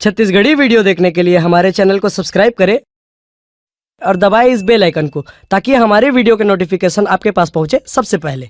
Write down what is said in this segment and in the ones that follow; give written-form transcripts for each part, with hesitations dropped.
Chhattisgarhi video देखने के लिए हमारे चैनल को सब्सक्राइब करें और दबाएं इस बेल आइकन को, ताकि हमारे वीडियो के नोटिफिकेशन आपके पास पहुंचे सबसे पहले।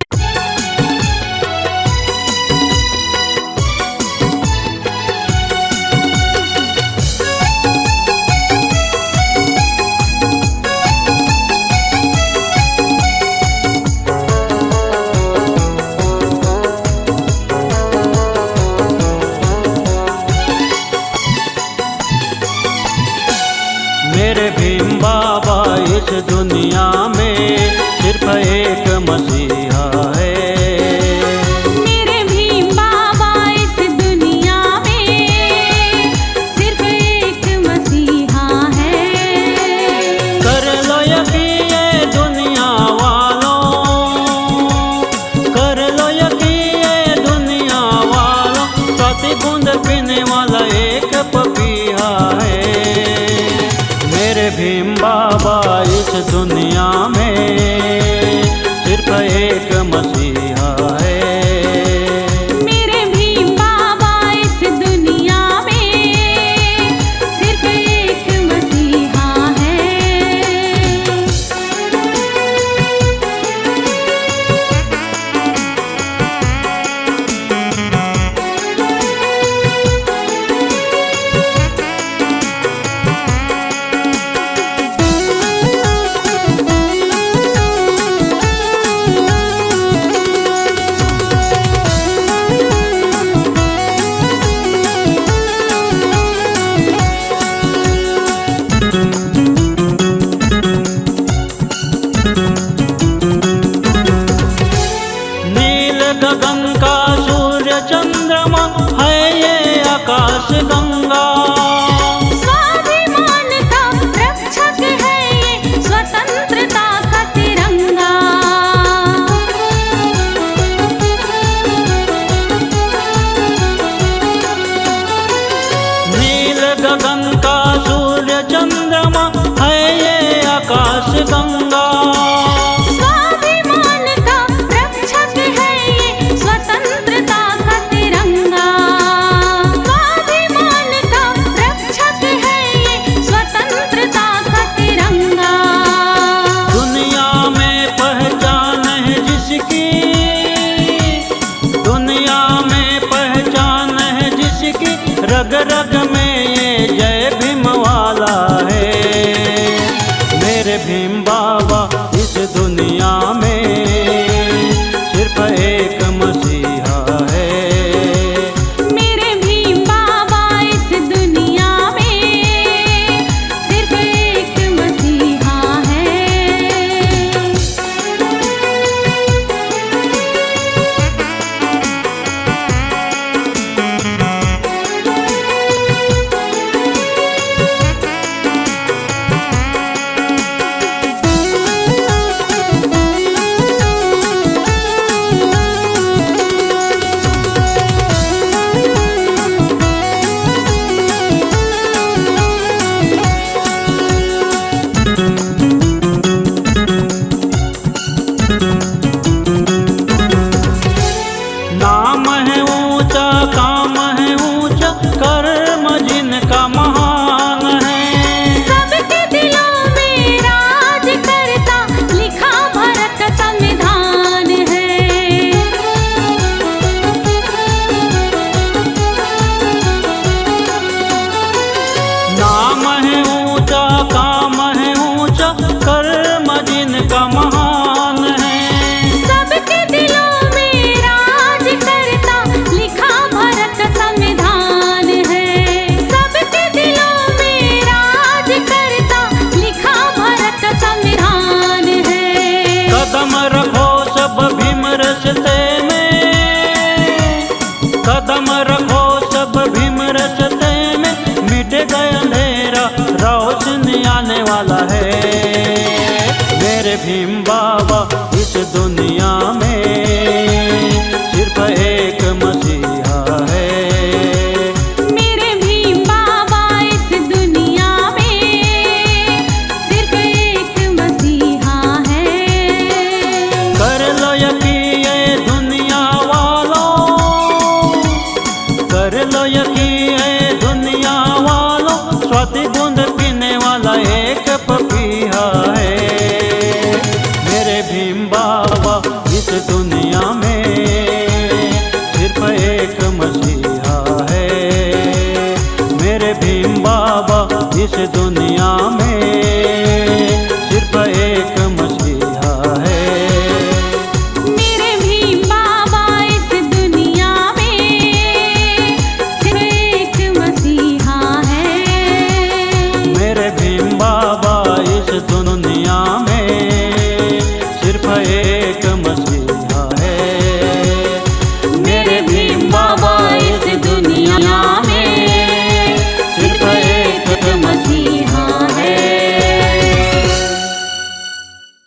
मेरे भीम बाबा इस दुनिया में सिर्फ एक मसीहा है। मेरे भीम बाबा इस दुनिया में सिर्फ एक मसीहा है। कर लो यकीन ये दुनिया वालों, कर लो यकीन ये दुनिया वालों, प्रति बूंद पीने वाला एक पपीहा है। मेरे भीम बाबा इस दुनिया में सिर्फ एक मसीहा है। मेरे भीम बाबा इस दुनिया में सिर्फ एक मसीहा है। नील गगन का सूर्य चंद्रमा है ये आकाश गंगा। स्वाभिमान का रक्षक है ये स्वतंत्रता का तिरंगा। नील गगन का सूर्य चंद्रमा है ये आकाश गंगा। स्वाभिमान का रक्षक है ये स्वतंत्रता का तिरंगा। स्वाभिमान का रक्षक है ये स्वतंत्रता का तिरंगा। दुनिया में पहचान है जिसकी, दुनिया में पहचान है जिसकी, रग रग में ये जय भीम वाला है। मेरे भीम बाबा इस दुनिया में सिर्फ एक मसीहा है। मेरे भीम बाबा इस दुनिया में सिर्फ एक मसीहा है। नाम है ऊंचा, काम है ऊंचा, कर्म जिनका महान है। सबके दिलों में राज करता लिखा भारत संविधान है। नाम है ऊंचा, काम है ऊंचा, कर्म जिनका महान है। सबके दिलों में राज करता लिखा भारत संविधान है। सबके दिलों में राज करता लिखा भारत संविधान है। कदम रखो सब भीम रस्ते में, कदम रखो सब भीम रस्ते में, मिट गया अंधेरा रोशनी आने वाला है। मेरे भीम बाबा इस दुनिया में सिर्फ एक मसीहा है। मेरे भीम बाबा इस दुनिया में सिर्फ एक मसीहा है। कर लो यकीन ये दुनिया वालों, कर लो यकीन ये दुनिया मेरे भीम बाबा इस दुनिया में सिर्फ एक मसीहा है। मेरे भीम बाबा इस दुनिया में सिर्फ एक मसीहा है। मेरे भीम बाबा इस दुनिया में सिर्फ एक मसीहा है। मेरे भीम बाबा इस दुनिया में सिर्फ एक मसीहा है।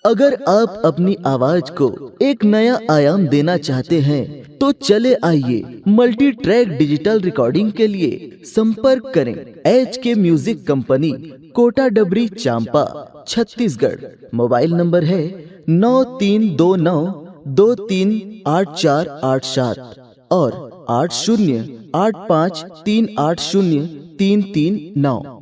अगर आप अपनी आवाज को एक नया आयाम देना चाहते हैं तो चले आइए मल्टी ट्रैक डिजिटल रिकॉर्डिंग के लिए संपर्क करें HK म्यूजिक कंपनी, कोटा डबरी, चांपा, छत्तीसगढ़। मोबाइल नंबर है 9329238487 और 8085380339।